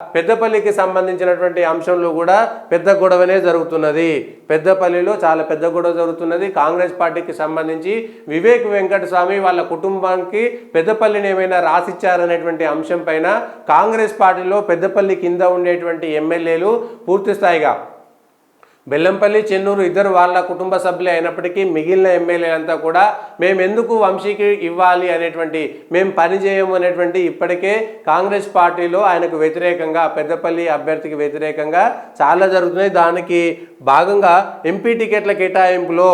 పెద్దపల్లికి సంబంధించినటువంటి అంశంలో కూడా పెద్ద గొడవనే జరుగుతున్నది. పెద్దపల్లిలో చాలా పెద్ద గొడవ జరుగుతున్నది. కాంగ్రెస్ పార్టీకి సంబంధించి వివేక్ వెంకటస్వామి వాళ్ళ కుటుంబానికి పెద్దపల్లిని ఏమైనా రాసిచ్చారనేటువంటి అంశం పైన కాంగ్రెస్ పార్టీలో పెద్దపల్లి కింద ఉండేటువంటి ఎమ్మెల్యేలు పూర్తి స్థాయిగా బెల్లంపల్లి, చెన్నూరు ఇద్దరు వాళ్ళ కుటుంబ సభ్యులే అయినప్పటికీ మిగిలిన ఎమ్మెల్యేలంతా కూడా మేము ఎందుకు వంశీకి ఇవ్వాలి అనేటువంటి, మేము పనిచేయము అనేటువంటి ఇప్పటికే కాంగ్రెస్ పార్టీలో ఆయనకు వ్యతిరేకంగా, పెద్దపల్లి అభ్యర్థికి వ్యతిరేకంగా చాలా జరుగుతున్నాయి. దానికి భాగంగా ఎంపీ టికెట్ల కేటాయింపులో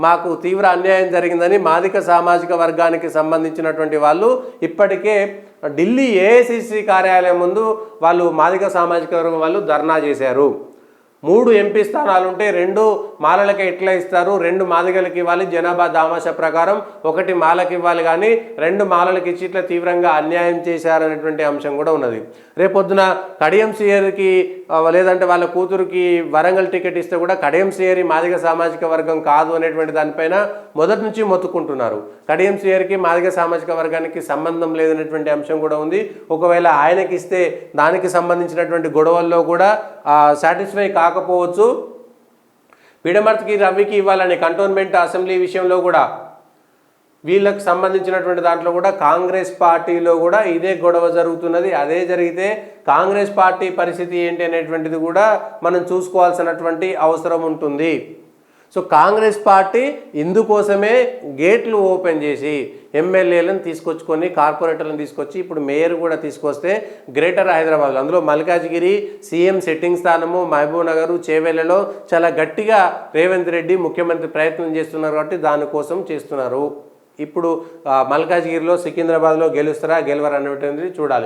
మాకు తీవ్ర అన్యాయం జరిగిందని మాదిక సామాజిక వర్గానికి సంబంధించినటువంటి వాళ్ళు ఇప్పటికే ఢిల్లీ ఏఐసిసి కార్యాలయం ముందు వాళ్ళు మాదిక సామాజిక వర్గం వాళ్ళు ధర్నా చేశారు. 3 ఎంపీ స్థానాలు ఉంటే 2 మాలలకి ఎట్లా ఇస్తారు, 2 మాదిగలకి ఇవ్వాలి, జనాభా దామాషా ప్రకారం 1 మాలకి ఇవ్వాలి, కానీ 2 మాలలకి ఇచ్చి ఇట్లా తీవ్రంగా అన్యాయం చేశారనేటువంటి అంశం కూడా ఉన్నది. రేపొద్దున కడియం సియర్కి లేదంటే వాళ్ళ కూతురుకి వరంగల్ టికెట్ ఇస్తే కూడా కడియం సియరి మాదిగ సామాజిక వర్గం కాదు అనేటువంటి దానిపైన మొదటి నుంచి మొత్తుకుంటున్నారు. కడియం సియర్కి మాదిగ సామాజిక వర్గానికి సంబంధం లేదనేటువంటి అంశం కూడా ఉంది. ఒకవేళ ఆయనకి ఇస్తే దానికి సంబంధించినటువంటి గొడవల్లో కూడా సాటిస్ఫై కాకపోవచ్చు. పిడమర్తికి రవికి ఇవ్వాలని కంటోన్మెంట్ అసెంబ్లీ విషయంలో కూడా వీళ్ళకి సంబంధించినటువంటి దాంట్లో కూడా కాంగ్రెస్ పార్టీలో కూడా ఇదే గొడవ జరుగుతున్నది. అదే జరిగితే కాంగ్రెస్ పార్టీ పరిస్థితి ఏంటి అనేటువంటిది కూడా మనం చూసుకోవాల్సినటువంటి అవసరం ఉంటుంది. సో కాంగ్రెస్ పార్టీ ఇందుకోసమే గేట్లు ఓపెన్ చేసి ఎమ్మెల్యేలను తీసుకొచ్చుకొని, కార్పొరేటర్లను తీసుకొచ్చి, ఇప్పుడు మేయర్ కూడా తీసుకొస్తే గ్రేటర్ హైదరాబాద్, అందులో మల్కాజ్గిరి సీఎం సెట్టింగ్ స్థానము, మహబూబ్ నగర్, చేవెళ్లలో చాలా గట్టిగా రేవంత్ రెడ్డి ముఖ్యమంత్రి ప్రయత్నం చేస్తున్నారు కాబట్టి దానికోసం చేస్తున్నారు. ఇప్పుడు మల్కాజ్గిరిలో, సికింద్రాబాద్లో గెలుస్తారా గెలవరా అనేటువంటిది చూడాలి.